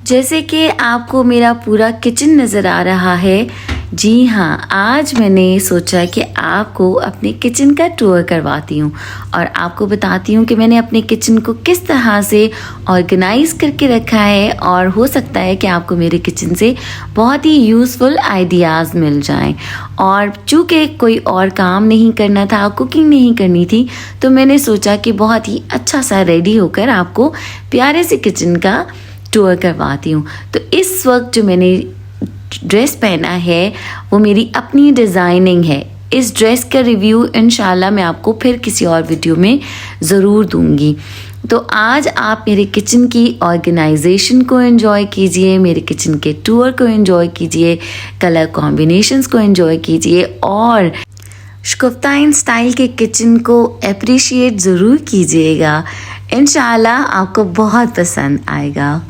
जैसे कि आपको मेरा पूरा किचन नज़र आ रहा है। जी हाँ, आज मैंने सोचा कि आपको अपने किचन का टूर करवाती हूँ और आपको बताती हूँ कि मैंने अपने किचन को किस तरह से ऑर्गेनाइज़ करके रखा है और हो सकता है कि आपको मेरे किचन से बहुत ही यूज़फुल आइडियाज़ मिल जाएं। और चूँकि कोई और काम नहीं करना था, कुकिंग नहीं करनी थी, तो मैंने सोचा कि बहुत ही अच्छा सा रेडी होकर आपको प्यारे से किचन का टूर करवाती हूँ। तो इस वक्त जो मैंने ड्रेस पहना है वो मेरी अपनी डिज़ाइनिंग है। इस ड्रेस का रिव्यू इंशाल्लाह मैं आपको फिर किसी और वीडियो में ज़रूर दूंगी। तो आज आप मेरे किचन की ऑर्गेनाइजेशन को एंजॉय कीजिए, मेरे किचन के टूर को एंजॉय कीजिए, कलर कॉम्बिनेशंस को एंजॉय कीजिए और शुकुफ्ताइन स्टाइल के किचन को अप्रिशिएट ज़रूर कीजिएगा। इंशाल्लाह आपको बहुत पसंद आएगा।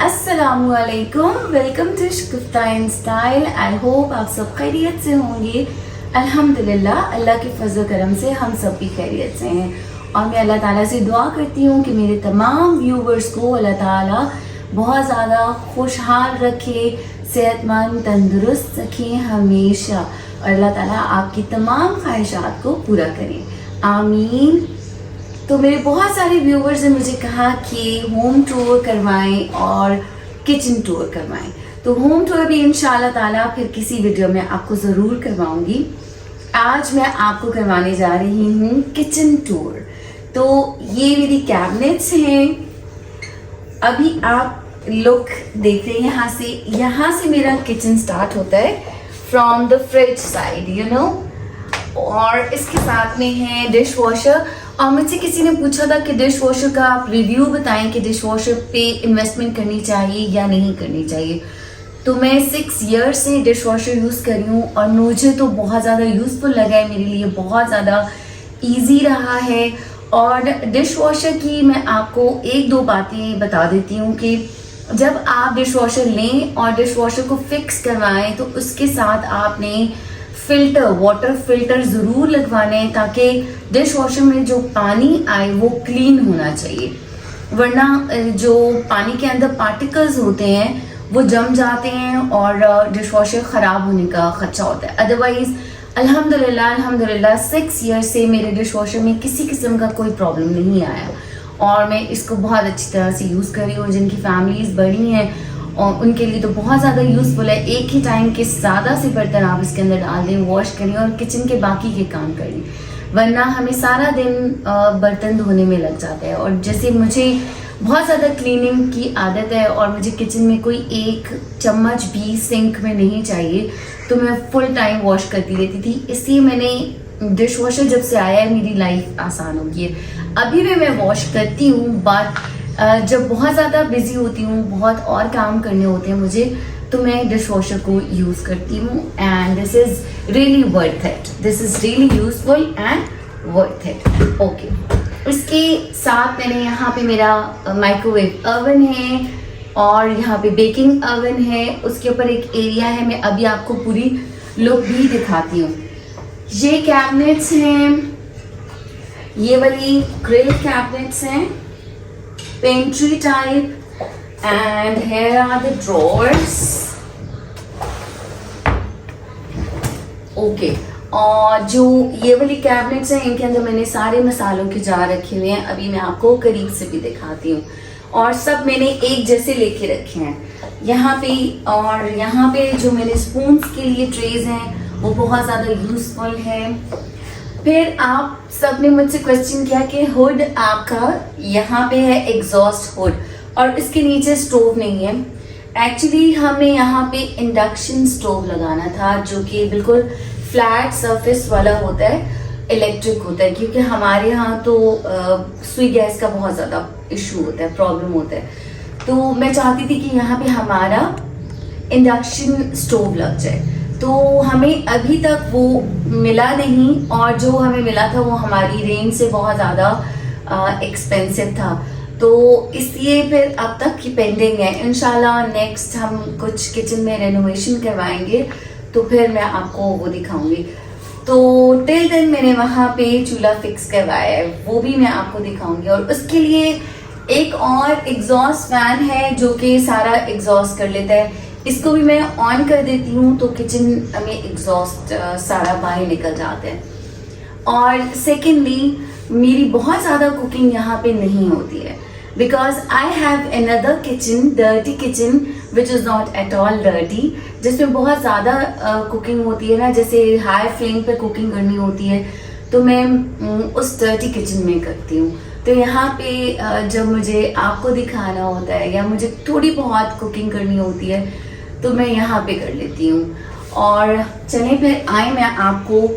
अस्सलामुअलैकुम, welcome to Shukuftain style. I hope आप सब खैरियत से होंगे। अल्हम्दुलिल्लाह, अल्लाह के फजल करम से हम सब भी खैरियत से हैं और मैं अल्लाह ताला से दुआ करती हूँ कि मेरे तमाम व्यूवर्स को अल्लाह ताला बहुत ज़्यादा खुशहाल रखे, सेहतमंद तंदुरुस्त रखें हमेशा और अल्लाह ताला आपकी तमाम ख्वाहिशात को पूरा करें, आमीन। तो मेरे बहुत सारे व्यूवर्स ने मुझे कहा कि होम टूर करवाएं और किचन टूर करवाएं, तो होम टूर भी इंशाल्लाह ताला फिर किसी वीडियो में आपको ज़रूर करवाऊंगी। आज मैं आपको करवाने जा रही हूँ किचन टूर। तो ये मेरी कैबिनेट्स हैं। अभी आप लुक देख रहे हैं यहाँ से मेरा किचन स्टार्ट होता है from the fridge side, you know. और इसके साथ में है डिश वॉशर। और मुझसे किसी ने पूछा था कि डिश वॉशर का आप रिव्यू बताएं कि डिश वॉशर पे इन्वेस्टमेंट करनी चाहिए या नहीं करनी चाहिए। तो मैं 6 ईयर्स से डिश वॉशर यूज़ कर रही हूँ और मुझे तो बहुत ज़्यादा यूज़फुल लगा है, मेरे लिए बहुत ज़्यादा ईजी रहा है। और डिश वॉशर की मैं आपको 1-2 बातें बता देती हूँ कि जब आप डिश वॉशर लें और डिश वॉशर को फिक्स करवाएं तो उसके साथ आपने वाटर फिल्टर ज़रूर लगवाने हैं ताकि डिश वॉशर में जो पानी आए वो क्लीन होना चाहिए, वरना जो पानी के अंदर पार्टिकल्स होते हैं वो जम जाते हैं और डिश वॉशर ख़राब होने का खदशा होता है। अदरवाइज़ अल्हम्दुलिल्लाह 6 ईयर से मेरे डिश वॉशर में किसी किस्म का कोई प्रॉब्लम नहीं आया और मैं इसको बहुत अच्छी तरह से यूज़ कर रही हूँ। जिनकी फैमिलीज़ बड़ी हैं और उनके लिए तो बहुत ज़्यादा यूज़फुल है। एक ही टाइम के ज़्यादा से बर्तन आप इसके अंदर डाल दें, वॉश करें और किचन के बाकी के काम करें, वरना हमें सारा दिन बर्तन धोने में लग जाता है। और जैसे मुझे बहुत ज़्यादा क्लीनिंग की आदत है और मुझे किचन में कोई 1 चम्मच भी सिंक में नहीं चाहिए, तो मैं फुल टाइम वॉश करती रहती थी। इसलिए मैंने डिश वॉशर जब से आया है मेरी लाइफ आसान हो गई है। अभी भी मैं वॉश करती हूँ, बट जब बहुत ज़्यादा बिजी होती हूँ, बहुत और काम करने होते हैं मुझे, तो मैं डिश वॉशर को यूज़ करती हूँ and this is really worth it. This is really useful and worth it. Okay, इसके साथ मैंने यहाँ पे मेरा माइक्रोवेव ओवन है और यहाँ पे बेकिंग ओवन है। उसके ऊपर एक एरिया है, मैं अभी आपको पूरी लुक भी दिखाती हूँ। ये कैबिनेट्स हैं, ये वाली ग्रिल कैबिनेट्स हैं, pantry type, and here are the drawers. Okay, और जो ये वाली कैबिनेट्स हैं इनके अंदर मैंने सारे मसालों के जार रखे हुए हैं। अभी मैं आपको करीब से भी दिखाती हूँ और सब मैंने एक जैसे लेके रखे हैं यहाँ पे। और यहाँ पे जो मेरे स्पून्स के लिए ट्रेज हैं वो बहुत ज़्यादा यूजफुल है। फिर आप सब ने मुझसे क्वेश्चन किया कि हुड आपका यहाँ पे है, एग्जॉस्ट हुड, और इसके नीचे स्टोव नहीं है। एक्चुअली हमें यहाँ पे इंडक्शन स्टोव लगाना था जो कि बिल्कुल फ्लैट सरफेस वाला होता है, इलेक्ट्रिक होता है, क्योंकि हमारे यहाँ तो सुई गैस का बहुत ज़्यादा इशू होता है, प्रॉब्लम होता है। तो मैं चाहती थी कि यहाँ पे हमारा इंडक्शन स्टोव लग जाए, तो हमें अभी तक वो मिला नहीं और जो हमें मिला था वो हमारी रेंज से बहुत ज़्यादा एक्सपेंसिव था, तो इसलिए फिर अब तक की पेंडिंग है। इंशाल्लाह नेक्स्ट हम कुछ किचन में रेनोवेशन करवाएंगे तो फिर मैं आपको वो दिखाऊंगी। तो टिल देन मैंने वहाँ पे चूल्हा फिक्स करवाया है, वो भी मैं आपको दिखाऊंगी और उसके लिए एक और एग्जॉस्ट फैन है जो कि सारा एग्जॉस्ट कर लेता है, इसको भी मैं ऑन कर देती हूँ तो किचन में एग्जॉस्ट सारा बाहर निकल जाता है। और सेकेंडली मेरी बहुत ज़्यादा कुकिंग यहाँ पे नहीं होती है because I have another kitchen, dirty kitchen which is not at all dirty, जिसमें बहुत ज़्यादा कुकिंग होती है ना, जैसे हाई फ्लेम पे कुकिंग करनी होती है तो मैं उस डर्टी किचन में करती हूँ। तो यहाँ पे जब मुझे आपको दिखाना होता है या मुझे थोड़ी बहुत कुकिंग करनी होती है तो मैं यहाँ पे कर लेती हूँ। और चलिए फिर आए मैं आपको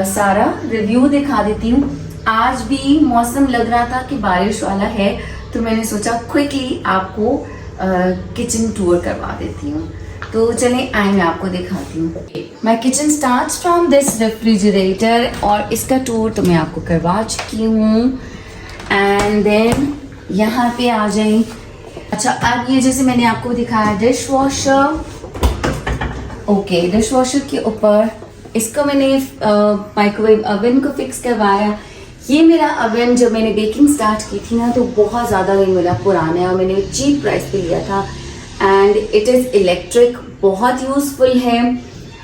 सारा रिव्यू दिखा देती हूँ। आज भी मौसम लग रहा था कि बारिश वाला है तो मैंने सोचा क्विकली आपको किचन टूर करवा देती हूँ। तो चलिए आए मैं आपको दिखाती हूँ। My kitchen starts from this refrigerator और इसका टूर तो मैं आपको करवा चुकी हूँ। एंड देन यहाँ पे आ जाए। अच्छा, अब ये जैसे मैंने आपको दिखाया dish washer, okay, dish washer के ऊपर इसको मैंने माइक्रोवेव ओवन को फिक्स करवाया। ये मेरा ओवन जब मैंने बेकिंग स्टार्ट की थी ना तो बहुत ज़्यादा ये मेरा पुराना है और मैंने चीप प्राइस पे लिया था एंड इट इज़ इलेक्ट्रिक, बहुत यूज़फुल है।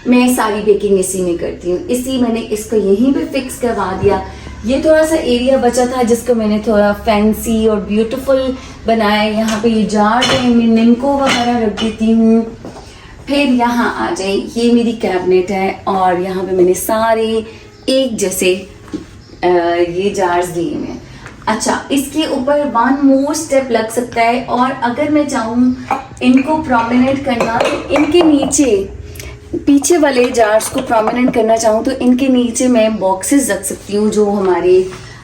मैं सारी बेकिंग इसी में करती हूँ, इसी मैंने इसको यहीं पे फिक्स करवा दिया। ये थोड़ा सा एरिया बचा था जिसको मैंने थोड़ा फैंसी और ब्यूटीफुल बनाया। यहाँ पे ये जार है, मैं निम्को वगैरह रख देती हूँ। फिर यहाँ आ जाए, ये मेरी कैबिनेट है और यहाँ पे मैंने सारे एक जैसे ये जार्स दिए हैं। अच्छा, इसके ऊपर वन मोर स्टेप लग सकता है और अगर मैं चाहूँ इनको प्रोमिनेंट करना तो इनके नीचे, पीछे वाले जार्स को प्रोमिनेंट करना चाहूँ तो इनके नीचे मैं बॉक्सेस रख सकती हूँ, जो हमारे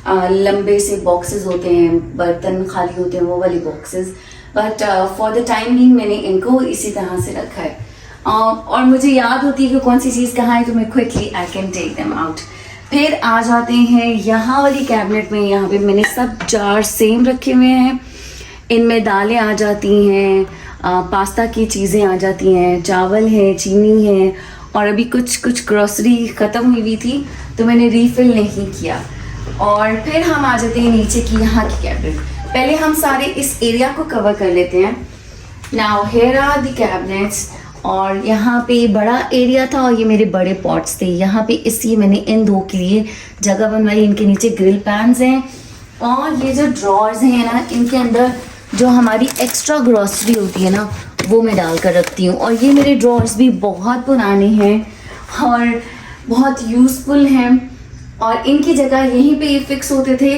लंबे से बॉक्सेस होते हैं, बर्तन खाली होते हैं वो वाली boxes. But for the time being मैंने इनको इसी तरह से रखा है। और मुझे याद होती है कि कौन सी चीज़ कहाँ है तो मैं quickly I can take them out. फिर आ जाते हैं यहाँ वाली कैबिनेट में। यहाँ पे मैंने सब जार सेम रखे हुए हैं। इनमें दालें आ जाती हैं, पास्ता की चीज़ें आ जाती हैं, चावल है, चीनी है और अभी कुछ ग्रोसरी ख़त्म हुई थी तो मैंने रीफिल नहीं किया। और फिर हम आ जाते हैं नीचे की यहाँ की कैबिनेट। पहले हम सारे इस एरिया को कवर कर लेते हैं। Now here are the cabinets और यहाँ पे बड़ा एरिया था और ये मेरे बड़े पॉट्स थे। यहाँ पे इसलिए मैंने इन दो के लिए जगह बनवाई। इनके नीचे ग्रिल पैन्स हैं और ये जो ड्रॉर्स हैं ना, इनके अंदर जो हमारी एक्स्ट्रा ग्रॉसरी होती है ना वो मैं डाल कर रखती हूँ। और ये मेरे ड्रॉर्स भी बहुत पुराने हैं और बहुत यूज़फुल हैं और इनकी जगह यहीं पे ये फिक्स होते थे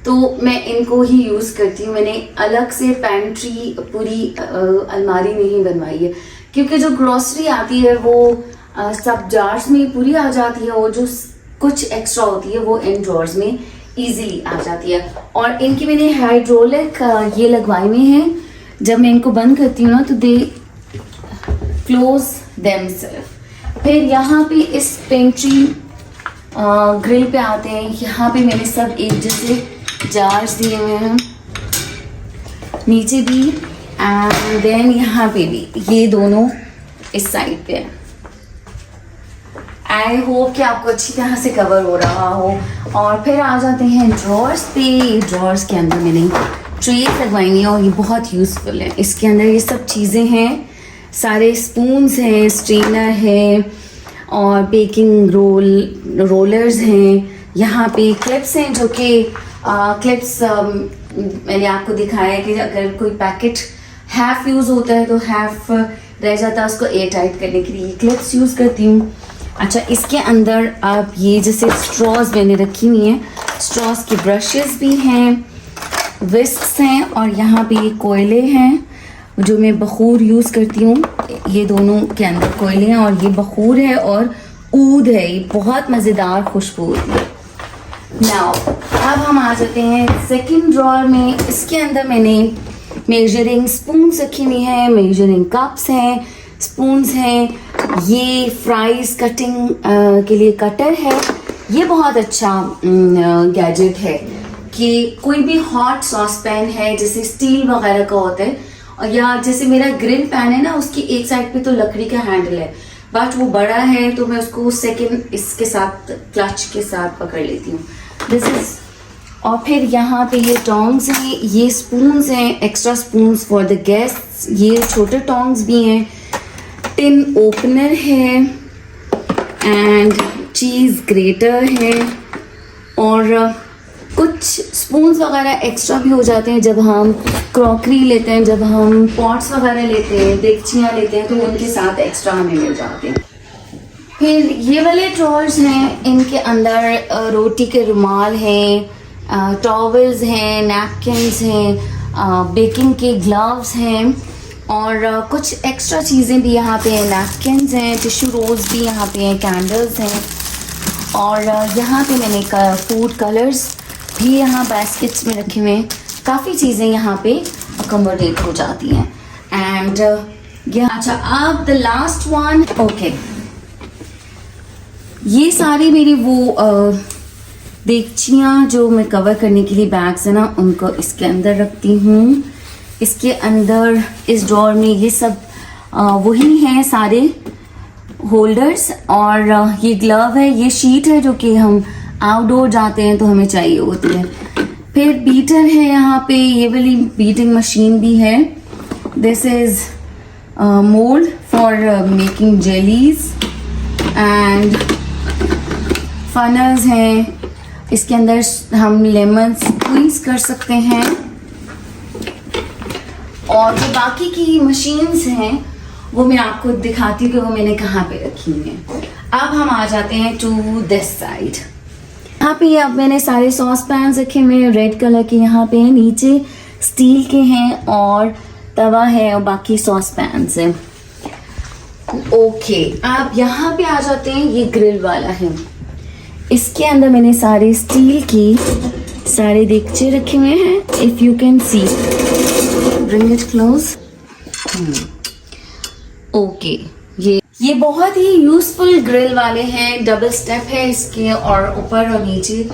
तो मैं इनको ही यूज़ करती हूँ। मैंने अलग से पैंट्री पूरी अलमारी नहीं बनवाई है क्योंकि जो ग्रॉसरी आती है वो सब जार्स में पूरी आ जाती है और जो कुछ एक्स्ट्रा होती है वो इन ड्रॉर्स में इजीली आ जाती है। और इनकी मैंने हाइड्रोलिक ये लगवाए हुए हैं, जब मैं इनको बंद करती हूँ ना तो दे क्लोज देमसेल्फ। फिर यहाँ पे इस पेंट्री ग्रिल पे आते हैं। यहाँ पे मैंने सब एक जैसे जार्स दिए हुए हैं, नीचे भी एंड देन यहाँ पे भी, ये दोनों इस साइड पे है। आई होप कि आपको अच्छी तरह से कवर हो रहा हो। और फिर आ जाते हैं ड्रॉर्स पे। ड्रॉर्स के अंदर मैंने ट्रेस लगवाई हैं और ये बहुत यूज़फुल है। इसके अंदर ये सब चीज़ें हैं, सारे स्पून्स हैं, स्ट्रेनर है और बेकिंग रोलर्स हैं। यहाँ पे क्लिप्स हैं जो कि क्लिप्स मैंने आपको दिखाया है कि अगर कोई पैकेट हाफ यूज़ होता है तो हाफ रह जाता है, उसको एयर टाइट करने के लिए क्लिप्स यूज़ करती हूँ। अच्छा, इसके अंदर आप ये जैसे स्ट्रॉज मैंने रखी हुई हैं, स्ट्रॉज के ब्रशेस भी हैं, विस्क्स हैं और यहाँ पे ये कोयले हैं जो मैं बखूर यूज़ करती हूँ। ये दोनों के अंदर कोयले हैं और ये बखूर है और ऊद है, ये बहुत मज़ेदार खुशबू है। नाउ अब हम आ जाते हैं सेकंड ड्रॉअर में। इसके अंदर मैंने मेजरिंग स्पून्स रखी हुई हैं, मेजरिंग कप्स हैं, स्पून्स हैं। ये फ्राइज कटिंग के लिए कटर है। ये बहुत अच्छा गैजेट है कि कोई भी हॉट सॉस पैन है जैसे स्टील वगैरह का होता है, और या जैसे मेरा ग्रिल पैन है ना, उसकी एक साइड पे तो लकड़ी का हैंडल है बट वो बड़ा है तो मैं उसको सेकंड इसके साथ क्लच के साथ पकड़ लेती हूँ। दिस इज और फिर यहाँ पे ये टोंग्स हैं, ये स्पून्स हैं, extra spoons for the guests, ये छोटे टोंग्स भी हैं, टिन ओपनर है एंड चीज़ ग्रेटर है, और कुछ स्पून्स वगैरह एक्स्ट्रा भी हो जाते हैं जब हम क्रॉकरी लेते हैं, जब हम पॉट्स वगैरह लेते हैं, देगचियाँ लेते हैं, तो उनके साथ एक्स्ट्रा हमें मिल जाते हैं। फिर ये वाले ड्रॉर्स हैं, इनके अंदर रोटी के रुमाल हैं, टॉवल्स हैं, नैपकिन्स हैं, बेकिंग के ग्लव्स हैं, और कुछ एक्स्ट्रा चीज़ें भी यहाँ पे हैं, नैपकिन्स हैं, टिश्यू रोल्स भी यहाँ पे हैं, कैंडल्स हैं, और यहाँ पे मैंने फूड कलर्स भी यहाँ बास्केट्स में रखे हुए हैं। काफ़ी चीज़ें यहाँ पे अकोमोडेट हो जाती हैं। एंड अच्छा, अब द लास्ट वन, ओके, ये सारी मेरी वो देगचियाँ जो मैं कवर करने के लिए बैग्स है ना, उनको इसके अंदर रखती हूँ। इसके अंदर इस ड्रॉर में ये सब वही हैं सारे होल्डर्स, और ये ग्लव है, ये शीट है जो कि हम आउटडोर जाते हैं तो हमें चाहिए होती है। फिर बीटर है यहाँ पे, ये वाली बीटिंग मशीन भी है। This is mould for making jellies, and funnels हैं, इसके अंदर हम लेमन स्क्वीज कर सकते हैं, और जो बाकी की मशीन्स हैं वो मैं आपको दिखाती हूँ कि वो मैंने कहाँ पे रखी हुई हैं। अब हम आ जाते हैं टू दिस साइड। यहाँ पे अब मैंने सारे सॉस पैन रखे हुए हैं, रेड कलर के यहाँ पे हैं, नीचे स्टील के हैं, और तवा है, और बाकी सॉस पैन हैं। ओके, अब यहाँ पे आ जाते हैं, ये ग्रिल वाला है। इसके अंदर मैंने सारे स्टील की सारे देगचे रखे हुए हैं। If you can see, bring it close. Okay, ये बहुत ही यूजफुल ग्रिल वाले हैं, डबल स्टेप है इसके, और ऊपर और नीचे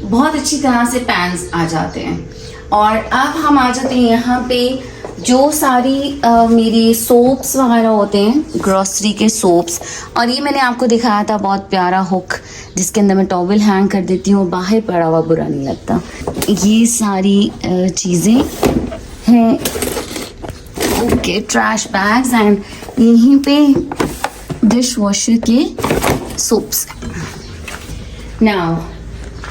बहुत अच्छी तरह से पैन्स आ जाते हैं। और अब हम आ जाते हैं यहाँ पे, जो सारी मेरी सोप्स वगैरह होते हैं, ग्रॉसरी के सोप्स, और ये मैंने आपको दिखाया था बहुत प्यारा हुक जिसके अंदर मैं टॉवल हैंग कर देती हूँ, बाहर पड़ा हुआ बुरा नहीं लगता। ये सारी चीज़ें हैं। ओके, ट्रैश बैग्स, एंड यहीं पे डिश वॉशर के soaps. Now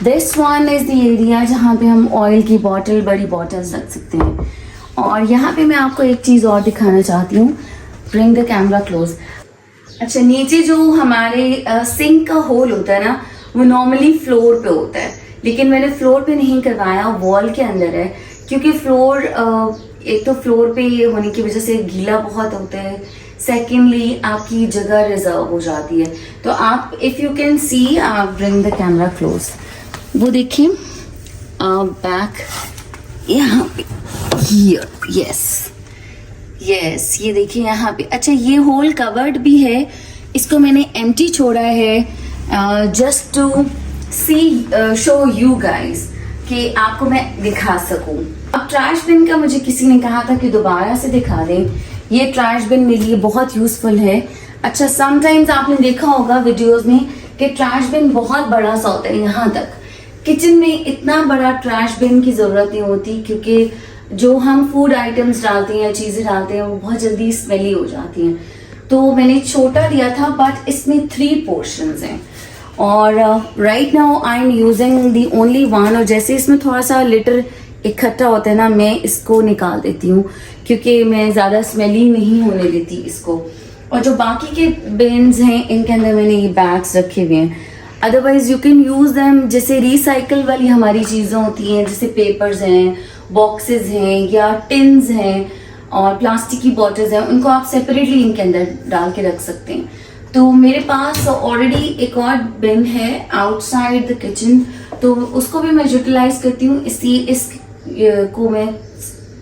this one is the area जहाँ पे हम ऑयल की बॉटल, बड़ी बॉटल्स रख सकते हैं। और यहाँ पे मैं आपको एक चीज़ और दिखाना चाहती हूँ। Bring the camera close. अच्छा, नीचे जो हमारे सिंक का होल होता है ना, वो नॉर्मली फ्लोर पे होता है, लेकिन मैंने फ्लोर पे नहीं करवाया, वॉल के अंदर है, क्योंकि फ्लोर एक तो फ्लोर पे होने की वजह से गीला बहुत होता है, सेकेंडली आपकी जगह रिजर्व हो जाती है। तो आप, इफ़ यू कैन सी, आप ब्रिंग द कैमरा क्लोज, वो देखिए बैक यहाँ पे, हियर, यस, ये देखिए यहाँ पे। अच्छा, ये होल कवर्ड भी है, इसको मैंने एम्प्टी छोड़ा है just to see, show you guys, कि आपको मैं दिखा सकूं। अब ट्रैश बिन का मुझे किसी ने कहा था कि दोबारा से दिखा दें। ये ट्रैश बिन मेरे लिए बहुत यूजफुल है। अच्छा, समटाइम्स आपने देखा होगा वीडियोस में कि ट्रैश बिन बहुत बड़ा सा होता है, यहाँ तक। किचन में इतना बड़ा ट्रैश बिन की जरूरत नहीं होती, क्योंकि जो हम फूड आइटम्स डालते हैं, चीजें डालते हैं, वो बहुत जल्दी स्मेली हो जाती हैं। तो मैंने छोटा दिया था, बट इसमें 3 पोर्शंस हैं, और right now I am using the only one. और जैसे इसमें थोड़ा सा लिटर इकट्ठा होता है ना, मैं इसको निकाल देती हूँ, क्योंकि मैं ज़्यादा स्मेली नहीं होने देती इसको। और जो बाकी के बिन्स हैं, इनके अंदर मैंने ये बैग्स रखे हुए हैं। Otherwise you can use them, जैसे रिसाइकल वाली हमारी चीज़ें होती हैं, जैसे पेपर्स हैं, बॉक्सेस हैं, या टिन्स हैं, और प्लास्टिक की बॉटल्स हैं, उनको आप सेपरेटली इनके अंदर डाल के रख सकते हैं। तो मेरे पास ऑलरेडी एक और बिन है आउटसाइड द किचन, तो उसको भी मैं यूटिलाइज करती हूँ, इसलिए इस को मैं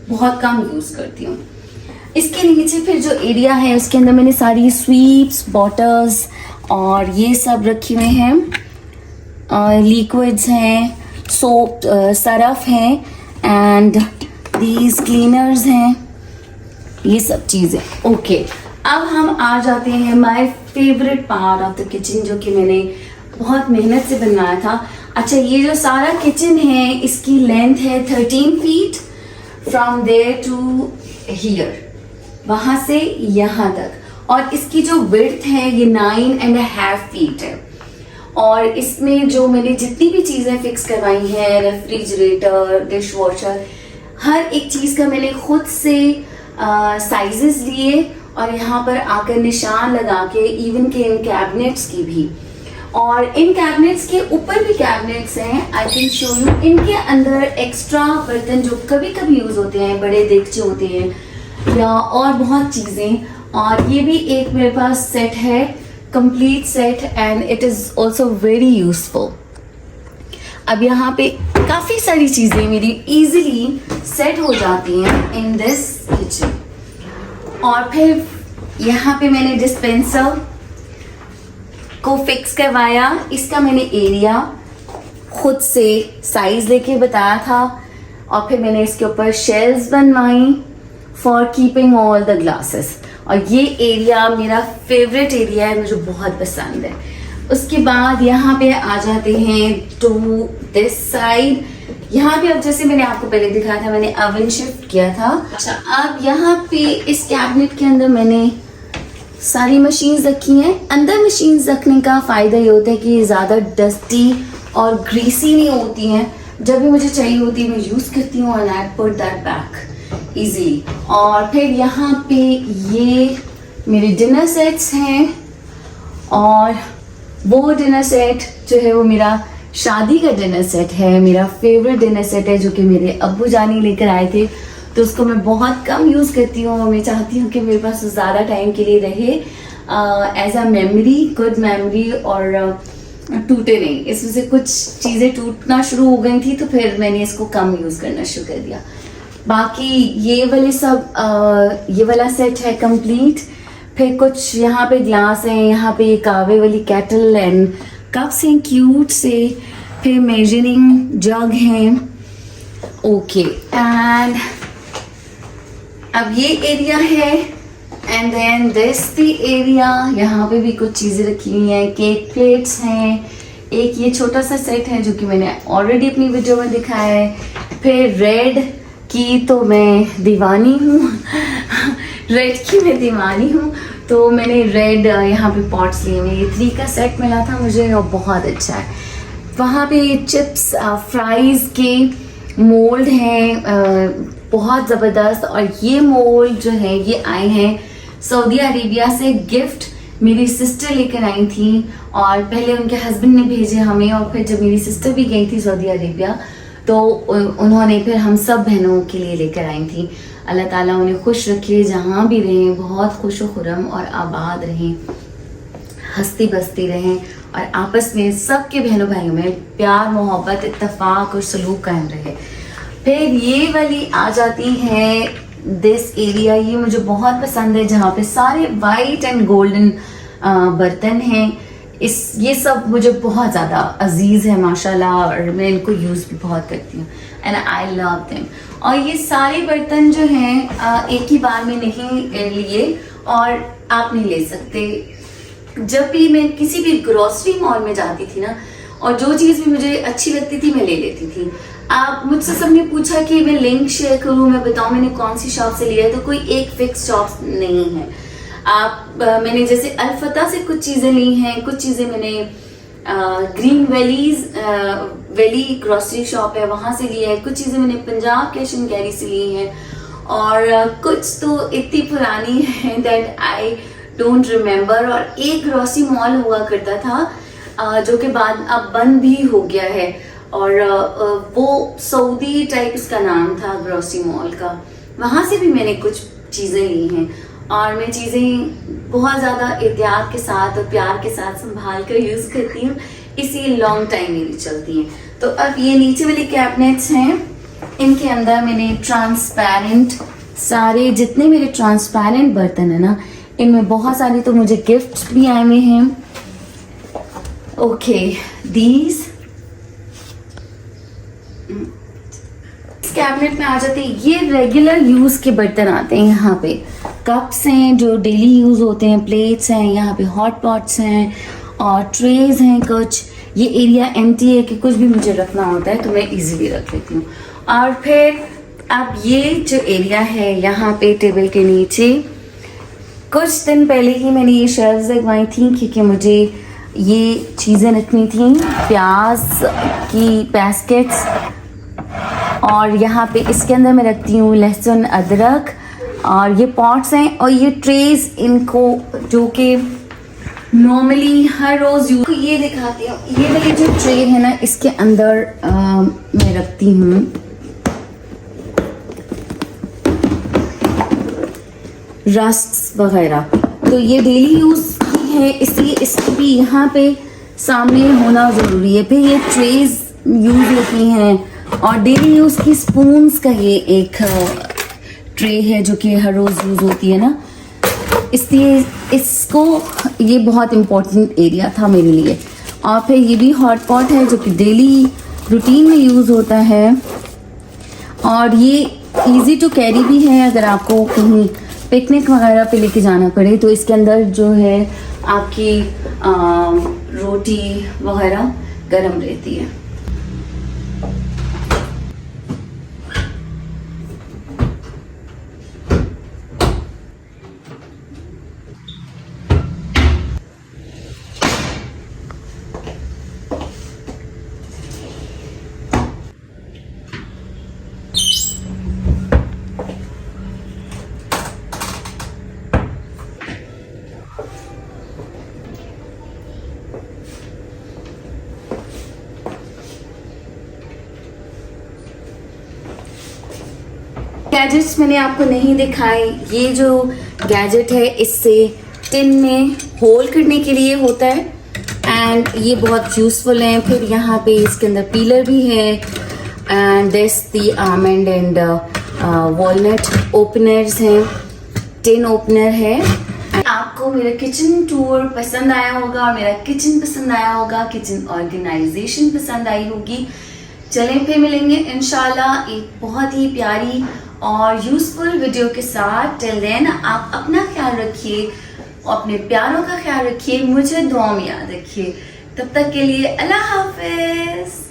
बहुत कम यूज करती हूँ। इसके नीचे फिर जो एरिया है, उसके अंदर मैंने सारी स्वीप्स, बॉटल्स और ये सब रखे हुए हैं, लिक्विड्स हैं, सोप, सरफ हैं, एंड दीज क्लीनर्स हैं, ये सब चीज़ें। ओके, अब हम आ जाते हैं my favourite part of the kitchen, जो कि मैंने बहुत मेहनत से बनवाया था। अच्छा, ये जो सारा किचन है इसकी लेंथ है 13 feet from there to here, वहां से यहाँ तक, और इसकी जो विड्थ है ये 9.5 फीट है। और इसमें जो मैंने जितनी भी चीजें फिक्स करवाई हैं, रेफ्रिजरेटर, डिश वॉशर, हर एक चीज का मैंने खुद से साइजेस लिए और यहाँ पर आकर निशान लगा के, इवन के इन कैबिनेट्स की भी, और इन कैबिनेट्स के ऊपर भी कैबिनेट्स हैं, आई कैन शो यू। इनके अंदर एक्स्ट्रा बर्तन जो कभी कभी यूज होते हैं, बड़े देगचे होते हैं या और बहुत चीजें, और ये भी एक मेरे पास सेट है, complete set, and it is also very useful. अब यहाँ पे काफी सारी चीजें मेरी इजीली सेट हो जाती हैं इन दिस किचन। और फिर यहाँ पे मैंने डिस्पेंसर को फिक्स करवाया। इसका मैंने एरिया खुद से साइज लेके बताया था, और फिर मैंने इसके ऊपर शेल्व्स बनवाई for keeping all the glasses. और ये एरिया मेरा फेवरेट एरिया है, मुझे बहुत पसंद है। उसके बाद यहाँ पे आ जाते हैं टू दिस साइड। यहाँ पे अब जैसे मैंने आपको पहले दिखाया था, मैंने ओवन शिफ्ट किया था। अच्छा, अब यहाँ पे इस कैबिनेट के अंदर मैंने सारी मशीन्स रखी हैं। अंदर मशीन्स रखने का फायदा ये होता है कि ज़्यादा डस्टी और ग्रीसी नहीं होती हैं। जब भी मुझे चाहिए होती है मैं यूज़ करती हूँ, and I put that back easily. और फिर यहाँ पे ये मेरे डिनर सेट्स हैं, और वो डिनर सेट जो है वो मेरा शादी का डिनर सेट है, मेरा फेवरेट डिनर सेट है, जो कि मेरे अब्बू जानी लेकर आए थे। तो उसको मैं बहुत कम यूज़ करती हूँ, और मैं चाहती हूँ कि मेरे पास ज़्यादा टाइम के लिए रहे, as a memory, good memory, और टूटे नहीं। इसमें से कुछ चीज़ें टूटना शुरू हो गई थी, तो फिर मैंने इसको कम यूज़ करना शुरू कर दिया। बाकी ये वाले सब ये वाला सेट है कंप्लीट। फिर कुछ यहाँ पे ग्लास हैं, यहाँ पे कावे वाली केटल एंड कप्स हैं क्यूट से, फिर मेजरिंग जग हैं। ओके, एंड अब ये एरिया है, and then this the area. यहाँ पे भी कुछ चीज़ें रखी हुई हैं, केक प्लेट्स हैं, एक ये छोटा सा सेट है जो कि मैंने ऑलरेडी अपनी वीडियो में दिखाया है। फिर रेड की तो मैं दीवानी हूँ रेड की मैं दीवानी हूँ, तो मैंने रेड यहाँ पे पॉट्स लिए हुए। ये 3 का सेट मिला था मुझे, और बहुत अच्छा है। वहाँ पे चिप्स फ्राइज़ के मोल्ड हैं, बहुत ज़बरदस्त। और ये मोल्ड जो है ये आए हैं सऊदी अरेबिया से, गिफ्ट मेरी सिस्टर लेकर आई थी, और पहले उनके हस्बैंड ने भेजे हमें, और फिर जब मेरी सिस्टर भी गई थी सऊदी अरेबिया तो उन्होंने फिर हम सब बहनों के लिए लेकर आई थी। अल्लाह ताला उन्हें खुश रखे, जहाँ भी रहें बहुत खुश व खुरम और आबाद रहें, हंसती बसती रहें, और आपस में सबके बहनों भाइयों में प्यार, मोहब्बत, इत्तेफाक और सलूक कायम रहे। फिर ये वाली आ जाती है दिस एरिया। ये मुझे बहुत पसंद है, जहाँ पे सारे वाइट एंड गोल्डन बर्तन हैं। ये सब मुझे बहुत ज़्यादा अजीज़ है माशाल्लाह, और मैं इनको यूज़ भी बहुत करती हूँ, एंड आई लव देम। और ये सारे बर्तन जो हैं एक ही बार में नहीं लिए, और आप नहीं ले सकते। जब भी मैं किसी भी ग्रोसरी मॉल में जाती थी ना, और जो चीज़ भी मुझे अच्छी लगती थी मैं ले लेती थी। आप मुझसे सबने पूछा कि मैं लिंक शेयर करूँ, मैं बताऊँ मैंने कौन सी शॉप से लिया है, तो कोई एक फिक्स शॉप नहीं है। मैंने जैसे अल-फतह से कुछ चीज़ें ली हैं, कुछ चीज़ें मैंने ग्रीन वैली ग्रोसरी शॉप है वहाँ से ली है, कुछ चीज़ें मैंने पंजाब कैश एंड कैरी से ली हैं, और कुछ तो इतनी पुरानी है दैट आई डोंट रिमेम्बर। और एक ग्रोसरी मॉल हुआ करता था जो कि बाद अब बंद भी हो गया है, और वो सऊदी टाइप इसका नाम था ग्रोसरी मॉल का। वहाँ से भी मैंने कुछ चीज़ें ली हैं, और मैं चीज़ें बहुत ज़्यादा एहतियात के साथ और प्यार के साथ संभाल कर यूज़ करती हूँ, इसी लॉन्ग टाइम मेरी चलती हैं। तो अब ये नीचे वाले कैबिनेट्स हैं, इनके अंदर मैंने ट्रांसपेरेंट सारे जितने मेरे ट्रांसपेरेंट बर्तन है ना, इनमें बहुत सारे तो मुझे गिफ्ट भी आए हुए हैं। ओके, दीज कैबिनेट में आ जाते हैं। ये रेगुलर यूज के बर्तन आते हैं। यहाँ पे कप्स हैं जो डेली यूज होते हैं, प्लेट्स हैं, यहाँ पे हॉट पॉट्स हैं, और ट्रेज हैं कुछ। ये एरिया एम्प्टी है कि कुछ भी मुझे रखना होता है तो मैं इजीली रख लेती हूँ। और फिर अब ये जो एरिया है यहाँ पे टेबल के नीचे कुछ दिन पहले ही मैंने ये शेल्फ्स लगवाई थी क्योंकि मुझे ये चीज़ें रखनी थी, प्याज की बास्केट्स। और यहाँ पे इसके अंदर मैं रखती हूँ लहसुन, अदरक। और ये पॉट्स हैं और ये ट्रेज, इनको जो कि नॉर्मली हर रोज़ यूज। ये दिखाती हूँ, ये वाली जो ट्रे है ना, इसके अंदर मैं रखती हूँ रस्क वगैरह। तो ये डेली यूज़ की है, इसलिए इसकी भी यहाँ पे सामने होना ज़रूरी है। फिर ये ट्रेज यूज़ होती हैं और डेली यूज़ की स्पून्स का ये एक ट्रे है जो कि हर रोज़ यूज़ होती है ना, इसलिए इसको ये बहुत इम्पोर्टेंट एरिया था मेरे लिए। और फिर ये भी हॉट पॉट है जो कि डेली रूटीन में यूज़ होता है और ये इजी टू कैरी भी है। अगर आपको कहीं पिकनिक वगैरह पे लेके जाना पड़े तो इसके अंदर जो है आपकी रोटी वगैरह गर्म रहती है। गैजेट्स मैंने आपको नहीं दिखाए। ये जो गैजेट है इससे टिन में होल करने के लिए होता है एंड ये बहुत यूज़फुल है। फिर यहाँ पे इसके अंदर पीलर भी है and this the almond and walnut openers हैं, टिन ओपनर है। आपको मेरा किचन टूर पसंद आया होगा, मेरा किचन पसंद आया होगा, किचन ऑर्गेनाइजेशन पसंद आई होगी। चलें फिर मिलेंगे इंशाल्लाह एक बहुत ही प्यारी और यूज़फुल वीडियो के साथ। टिल देन आप अपना ख्याल रखिए, अपने प्यारों का ख्याल रखिए, मुझे दुआ में याद रखिए। तब तक के लिए अल्लाह हाफिज़।